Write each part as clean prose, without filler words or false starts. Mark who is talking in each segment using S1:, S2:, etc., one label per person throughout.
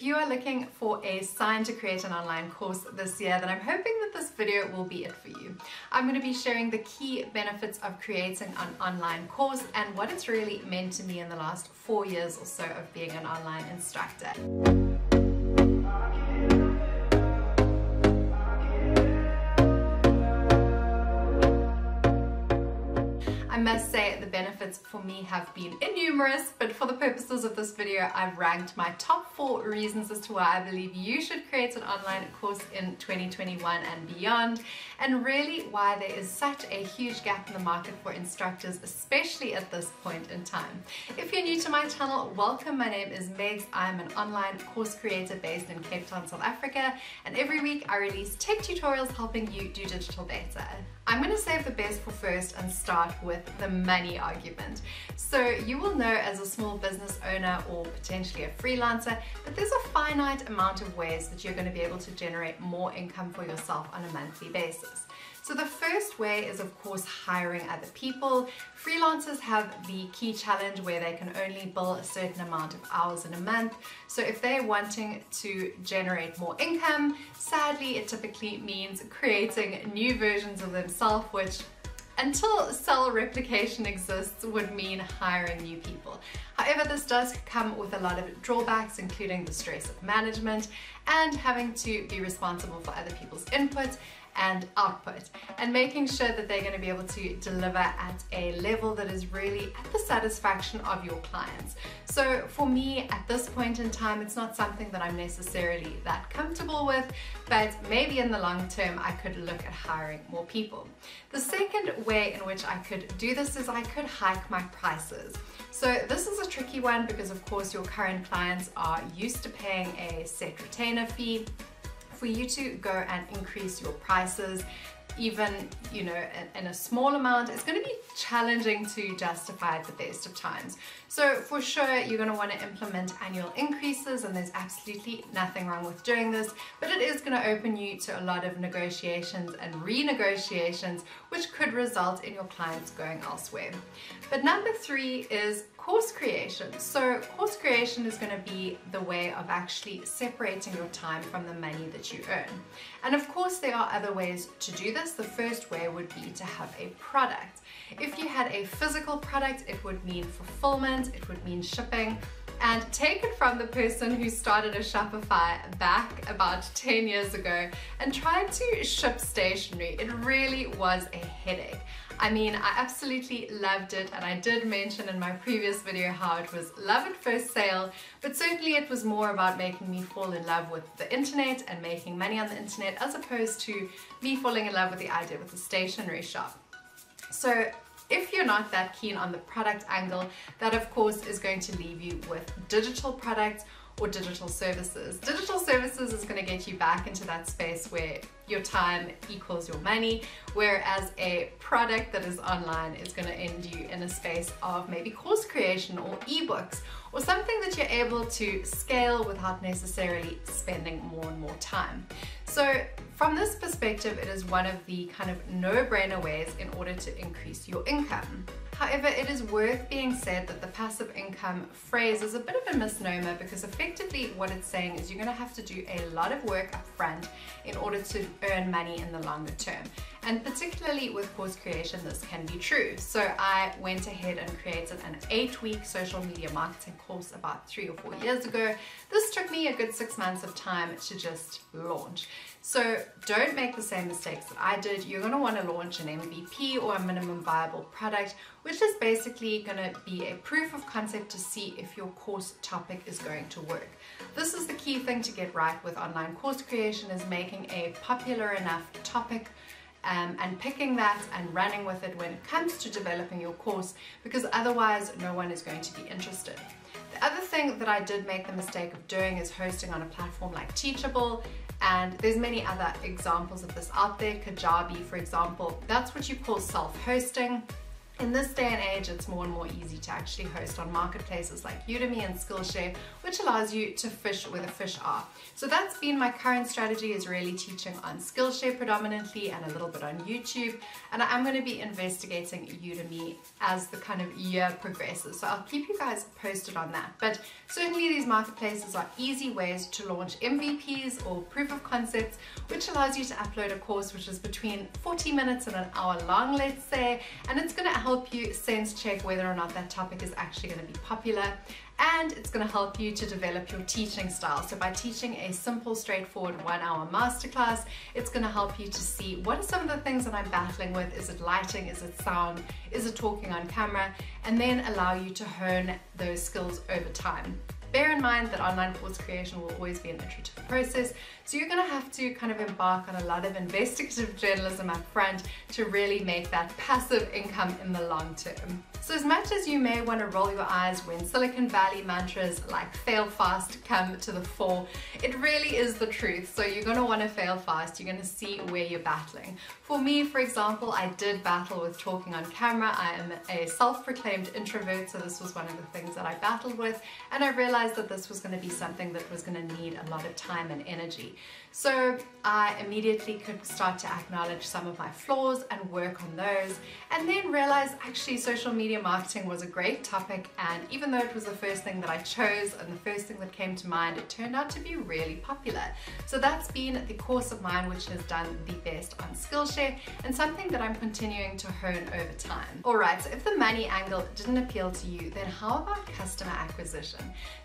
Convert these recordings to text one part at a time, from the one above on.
S1: you are looking for a sign to create an online course this year, then I'm hoping that this video will be it for you. I'm going to be sharing the key benefits of creating an online course and what it's really meant to me in the last 4 years or so of being an online instructor. I must say the benefits for me have been innumerous, but for the purposes of this video, I've ranked my top 4 reasons as to why I believe you should create an online course in 2021 and beyond, and really why there is such a huge gap in the market for instructors, especially at this point in time. If you're new to my channel, welcome. My name is Megs. I'm an online course creator based in Cape Town, South Africa, and every week I release tech tutorials helping you do digital better. I'm going to save the best for first and start with the money argument. So you will know as a small business owner or potentially a freelancer that there's a finite amount of ways that you're going to be able to generate more income for yourself on a monthly basis. So the first way is, of course, hiring other people. Freelancers have the key challenge where they can only bill a certain amount of hours in a month. So if they're wanting to generate more income, sadly, it typically means creating new versions of themselves, which until cell replication exists would mean hiring new people. However, this does come with a lot of drawbacks, including the stress of management and having to be responsible for other people's input and output, and making sure that they're going to be able to deliver at a level that is really at the satisfaction of your clients. So for me, at this point in time, it's not something that I'm necessarily that comfortable with, but maybe in the long term, I could look at hiring more people. The second way in which I could do this is I could hike my prices. So this is a tricky one because, of course, your current clients are used to paying a set retainer fee. For you to go and increase your prices, even in a small amount, it's going to be challenging to justify at the best of times. So for sure, you're going to want to implement annual increases, and there's absolutely nothing wrong with doing this, but it is going to open you to a lot of negotiations and renegotiations, which could result in your clients going elsewhere. But number 3 is course creation. So course creation is going to be the way of actually separating your time from the money that you earn. And of course, there are other ways to do this. The first way would be to have a product. If you had a physical product, it would mean fulfillment, it would mean shipping. And take it from the person who started a Shopify back about 10 years ago and tried to ship stationery. It really was a headache. I mean, I absolutely loved it, and I did mention in my previous video how it was love at first sale, but certainly it was more about making me fall in love with the internet and making money on the internet, as opposed to me falling in love with the idea with the stationery shop. So if you're not that keen on the product angle, that of course is going to leave you with digital products or digital services. Digital services is going to get you back into that space where your time equals your money, whereas a product that is online is going to end you in a space of maybe course creation or ebooks or something that you're able to scale without necessarily spending more and more time. So from this perspective, it is one of the kind of no-brainer ways in order to increase your income. However, it is worth being said that the passive income phrase is a bit of a misnomer, because effectively what it's saying is you're going to have to do a lot of work up front in order to earn money in the longer term. And particularly with course creation, this can be true. So I went ahead and created an 8-week social media marketing course about 3 or 4 years ago. This took me a good 6 months of time to just launch. So don't make the same mistakes that I did. You're going to want to launch an MVP, or a minimum viable product, which is basically going to be a proof of concept to see if your course topic is going to work. This is the key thing to get right with online course creation, is making a popular enough topic and picking that and running with it when it comes to developing your course, because otherwise no one is going to be interested. The other thing that I did make the mistake of doing is hosting on a platform like Teachable, and there's many other examples of this out there. Kajabi, for example, that's what you call self-hosting. In this day and age, it's more and more easy to actually host on marketplaces like Udemy and Skillshare, which allows you to fish where the fish are. So that's been my current strategy, is really teaching on Skillshare predominantly and a little bit on YouTube. And I'm going to be investigating Udemy as the kind of year progresses. So I'll keep you guys posted on that. But certainly these marketplaces are easy ways to launch MVPs or proof of concepts, which allows you to upload a course which is between 40 minutes and an hour long, let's say, and it's going to help you sense check whether or not that topic is actually going to be popular, and it's going to help you to develop your teaching style. So by teaching a simple, straightforward 1-hour masterclass, it's going to help you to see what are some of the things that I'm battling with. Is it lighting? Is it sound? Is it talking on camera? And then allow you to hone those skills over time. Bear in mind that online course creation will always be an iterative process, so you're going to have to kind of embark on a lot of investigative journalism up front to really make that passive income in the long term. So as much as you may want to roll your eyes when Silicon Valley mantras like fail fast come to the fore, it really is the truth. So you're going to want to fail fast. You're going to see where you're battling. For me, for example, I did battle with talking on camera. I am a self-proclaimed introvert, so this was one of the things that I battled with, and I realized that this was going to be something that was going to need a lot of time and energy. So I immediately could start to acknowledge some of my flaws and work on those, and then realize actually social media marketing was a great topic, and even though it was the first thing that I chose and the first thing that came to mind, it turned out to be really popular. So that's been the course of mine which has done the best on Skillshare, and something that I'm continuing to hone over time. Alright, so if the money angle didn't appeal to you, then how about customer acquisition?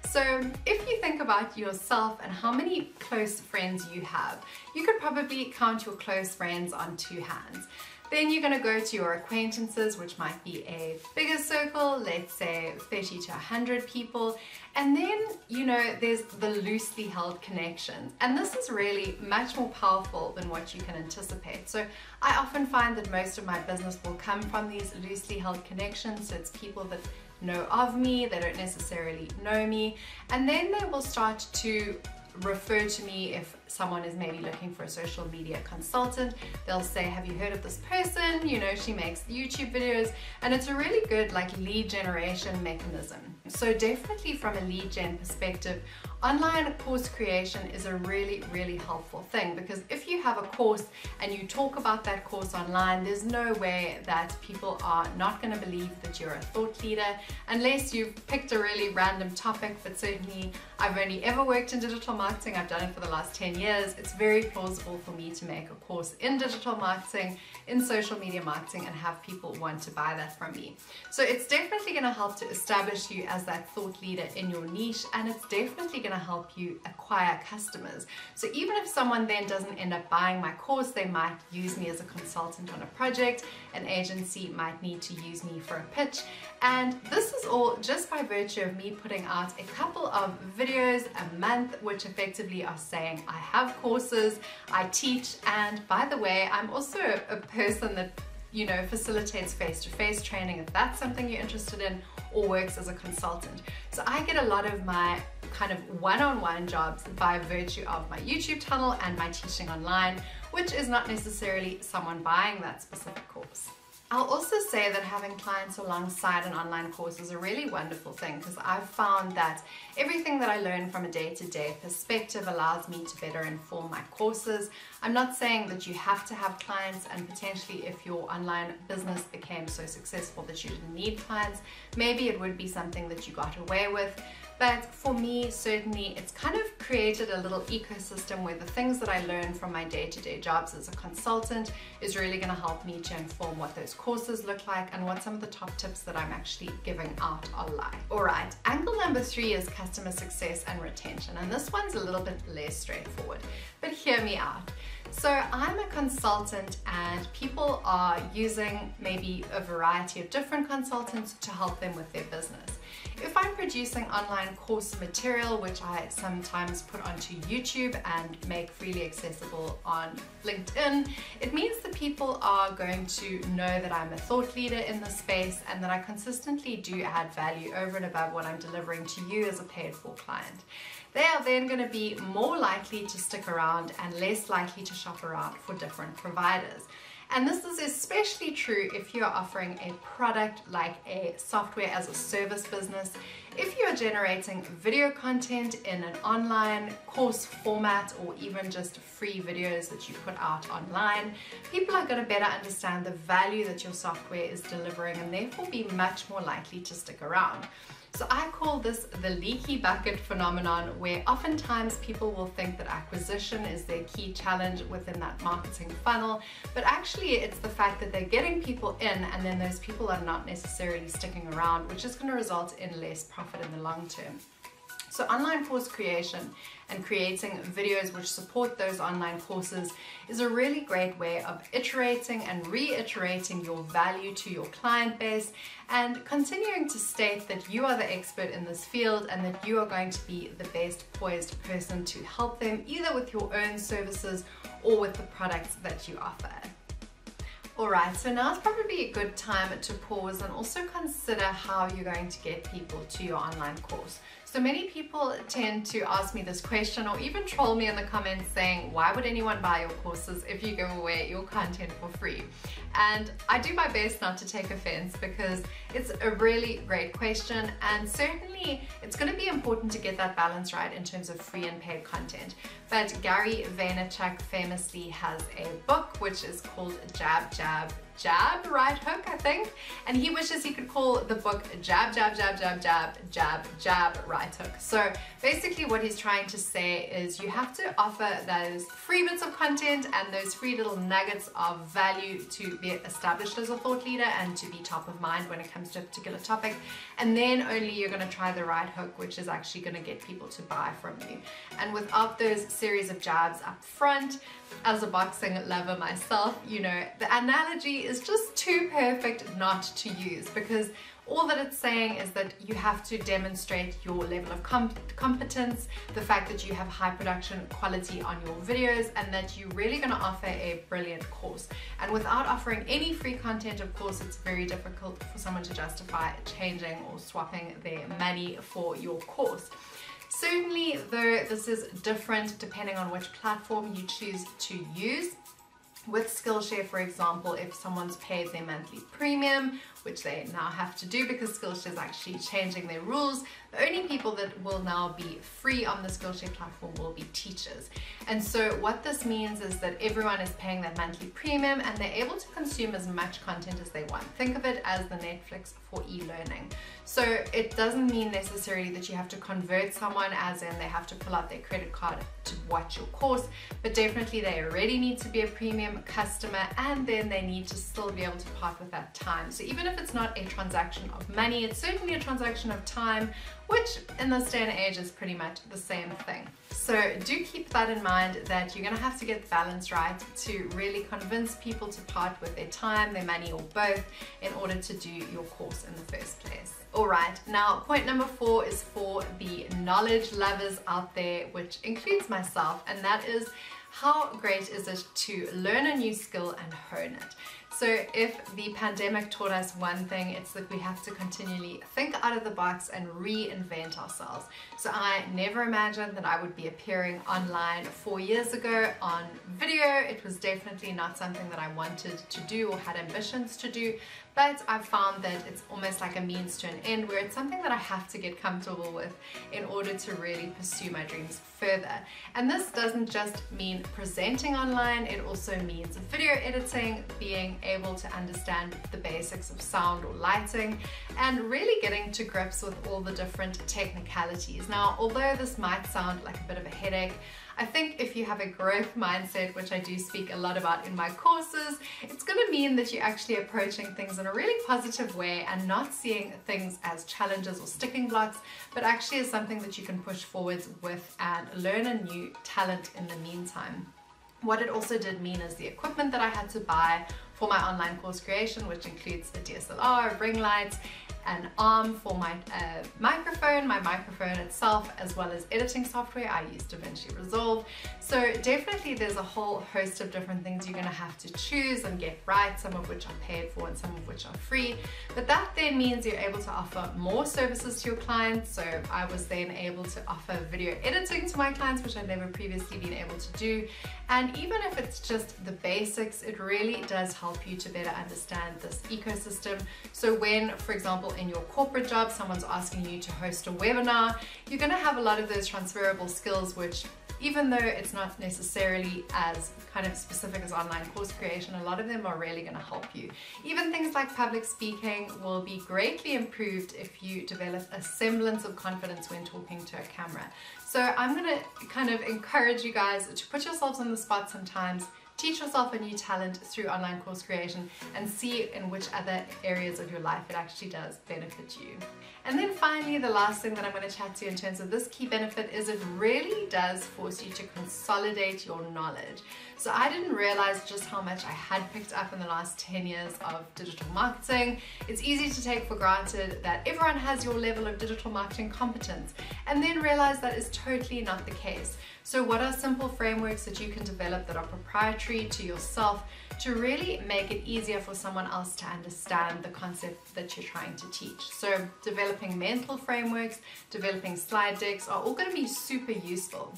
S1: So if you think about yourself and how many close friends you have, you could probably count your close friends on 2 hands. Then you're going to go to your acquaintances, which might be a bigger circle, let's say 30 to 100 people. And then, you know, there's the loosely held connections. And this is really much more powerful than what you can anticipate. So I often find that most of my business will come from these loosely held connections. So it's people that know of me, they don't necessarily know me. And then they will start to refer to me if someone is maybe looking for a social media consultant. They'll say, have you heard of this person? You know, she makes YouTube videos, and it's a really good like lead generation mechanism. So definitely from a lead gen perspective, online course creation is a really, really helpful thing, because if you have a course and you talk about that course online, there's no way that people are not going to believe that you're a thought leader unless you've picked a really random topic. But certainly I've only ever worked in digital marketing. I've done it for the last 10 years. It's very plausible for me to make a course in digital marketing, in social media marketing, and have people want to buy that from me. So it's definitely going to help to establish you as that thought leader in your niche, and it's definitely going to help you acquire customers. So even if someone then doesn't end up buying my course, they might use me as a consultant on a project. An agency might need to use me for a pitch, and this is all just by virtue of me putting out a couple of videos a month, which effectively are saying I have courses, I teach, and by the way, I'm also a person that, you know, facilitates face-to-face training if that's something you're interested in, or works as a consultant. So I get a lot of my kind of one-on-one jobs by virtue of my YouTube channel and my teaching online, which is not necessarily someone buying that specific course. I'll also say that having clients alongside an online course is a really wonderful thing, because I've found that everything that I learn from a day-to-day perspective allows me to better inform my courses. I'm not saying that you have to have clients, and potentially if your online business became so successful that you didn't need clients, maybe it would be something that you got away with. But for me, certainly, it's kind of created a little ecosystem where the things that I learn from my day-to-day jobs as a consultant is really going to help me to inform what those courses look like and what some of the top tips that I'm actually giving out are like. Alright, angle number 3 is customer success and retention, and this one's a little bit less straightforward, but hear me out. So I'm a consultant, and people are using maybe a variety of different consultants to help them with their business. If I'm producing online course material, which I sometimes put onto YouTube and make freely accessible on LinkedIn, it means that people are going to know that I'm a thought leader in the space and that I consistently do add value over and above what I'm delivering to you as a paid-for client. They are then going to be more likely to stick around and less likely to shop around for different providers. And this is especially true if you're offering a product like a software as a service business. If you're generating video content in an online course format or even just free videos that you put out online, people are going to better understand the value that your software is delivering and therefore be much more likely to stick around. So I call this the leaky bucket phenomenon, where oftentimes people will think that acquisition is their key challenge within that marketing funnel, but actually it's the fact that they're getting people in and then those people are not necessarily sticking around, which is going to result in less profit in the long term. So online course creation and creating videos which support those online courses is a really great way of iterating and reiterating your value to your client base and continuing to state that you are the expert in this field and that you are going to be the best poised person to help them either with your own services or with the products that you offer. Alright, so now it's probably a good time to pause and also consider how you're going to get people to your online course. So many people tend to ask me this question or even troll me in the comments saying, why would anyone buy your courses if you give away your content for free? And I do my best not to take offense because it's a really great question, and certainly it's going to be important to get that balance right in terms of free and paid content. But Gary Vaynerchuk famously has a book which is called Jab, Jab, Jab, Right Hook, I think, and he wishes he could call the book Jab, Jab, Jab, Jab, Jab, Jab, Jab, Right Hook. So basically what he's trying to say is you have to offer those free bits of content and those free little nuggets of value to be established as a thought leader and to be top of mind when it comes to a particular topic, and then only you're going to try the right hook, which is actually going to get people to buy from you. And without those series of jabs up front, as a boxing lover myself, you know, the analogy is just too perfect not to use, because all that it's saying is that you have to demonstrate your level of competence, the fact that you have high production quality on your videos, and that you're really going to offer a brilliant course. And without offering any free content, of course, it's very difficult for someone to justify changing or swapping their money for your course. Certainly, though, this is different depending on which platform you choose to use. With Skillshare, for example, if someone's paid their monthly premium, which they now have to do because Skillshare is actually changing their rules, the only people that will now be free on the Skillshare platform will be teachers. And so what this means is that everyone is paying that monthly premium and they're able to consume as much content as they want. Think of it as the Netflix for e-learning. So it doesn't mean necessarily that you have to convert someone, as in they have to pull out their credit card to watch your course, but definitely they already need to be a premium customer, and then they need to still be able to part with that time. So even if it's not a transaction of money, it's certainly a transaction of time, which in this day and age is pretty much the same thing. So do keep that in mind, that you're going to have to get the balance right to really convince people to part with their time, their money, or both in order to do your course in the first place. Alright, now point number 4 is for the knowledge lovers out there, which includes myself, and that is, how great is it to learn a new skill and hone it? So if the pandemic taught us one thing, it's that we have to continually think out of the box and reinvent ourselves. So I never imagined that I would be appearing online 4 years ago on video. It was definitely not something that I wanted to do or had ambitions to do, but I've found that it's almost like a means to an end, where it's something that I have to get comfortable with in order to really pursue my dreams further. And this doesn't just mean presenting online, it also means video editing, being able to understand the basics of sound or lighting, and really getting to grips with all the different technicalities. Now, although this might sound like a bit of a headache, I think if you have a growth mindset, which I do speak a lot about in my courses, it's going to mean that you're actually approaching things in a really positive way and not seeing things as challenges or sticking blocks, but actually as something that you can push forwards with and learn a new talent in the meantime. What it also did mean is the equipment that I had to buy for my online course creation, which includes a DSLR, ring lights, an arm for my microphone itself, as well as editing software. I use Vinci Resolve. So definitely there's a whole host of different things you're going to have to choose and get right, some of which are paid for and some of which are free. But that then means you're able to offer more services to your clients. So I was then able to offer video editing to my clients, which I've never previously been able to do. And even if it's just the basics, it really does help you to better understand this ecosystem. So when, for example, in your corporate job, someone's asking you to host a webinar, you're going to have a lot of those transferable skills, which even though it's not necessarily as kind of specific as online course creation, a lot of them are really going to help you. Even things like public speaking will be greatly improved if you develop a semblance of confidence when talking to a camera. So I'm going to kind of encourage you guys to put yourselves on the spot sometimes, teach yourself a new talent through online course creation, and see in which other areas of your life it actually does benefit you. And then finally, the last thing that I'm going to chat to you in terms of this key benefit is it really does force you to consolidate your knowledge. So I didn't realize just how much I had picked up in the last 10 years of digital marketing. It's easy to take for granted that everyone has your level of digital marketing competence, and then realize that is totally not the case. So what are simple frameworks that you can develop that are proprietary to yourself to really make it easier for someone else to understand the concept that you're trying to teach? So developing mental frameworks, developing slide decks are all going to be super useful.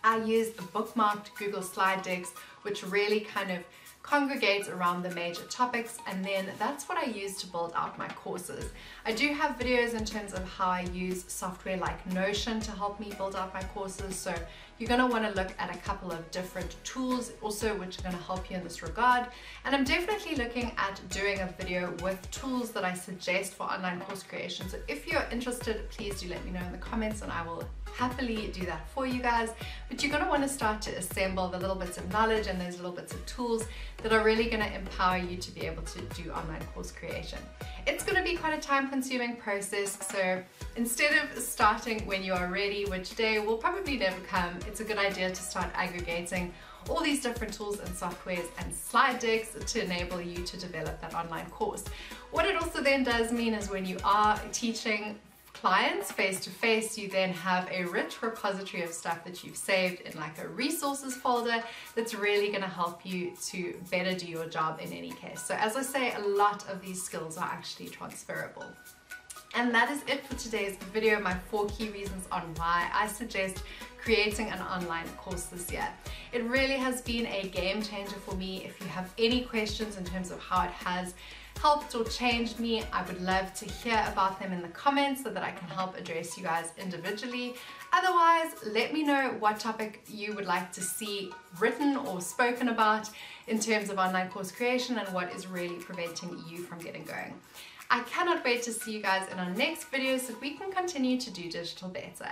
S1: I use the bookmarked Google slide decks, which really kind of congregates around the major topics, and then that's what I use to build out my courses. I do have videos in terms of how I use software like Notion to help me build out my courses, so you're going to want to look at a couple of different tools also which are going to help you in this regard. And I'm definitely looking at doing a video with tools that I suggest for online course creation. So if you're interested, please do let me know in the comments and I will happily do that for you guys. But you're going to want to start to assemble the little bits of knowledge and those little bits of tools that are really going to empower you to be able to do online course creation. It's going to be quite a time-consuming process, so instead of starting when you are ready, which day will probably never come, it's a good idea to start aggregating all these different tools and softwares and slide decks to enable you to develop that online course. What it also then does mean is when you are teaching clients face-to-face, you then have a rich repository of stuff that you've saved in like a resources folder that's really going to help you to better do your job in any case. So as I say, a lot of these skills are actually transferable. And that is it for today's video, my 4 key reasons on why I suggest creating an online course this year. It really has been a game changer for me. If you have any questions in terms of how it has helped or changed me, I would love to hear about them in the comments so that I can help address you guys individually. Otherwise, let me know what topic you would like to see written or spoken about in terms of online course creation and what is really preventing you from getting going. I cannot wait to see you guys in our next video so we can continue to do digital better.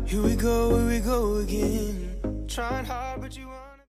S2: Here we go again. Trying hard, but you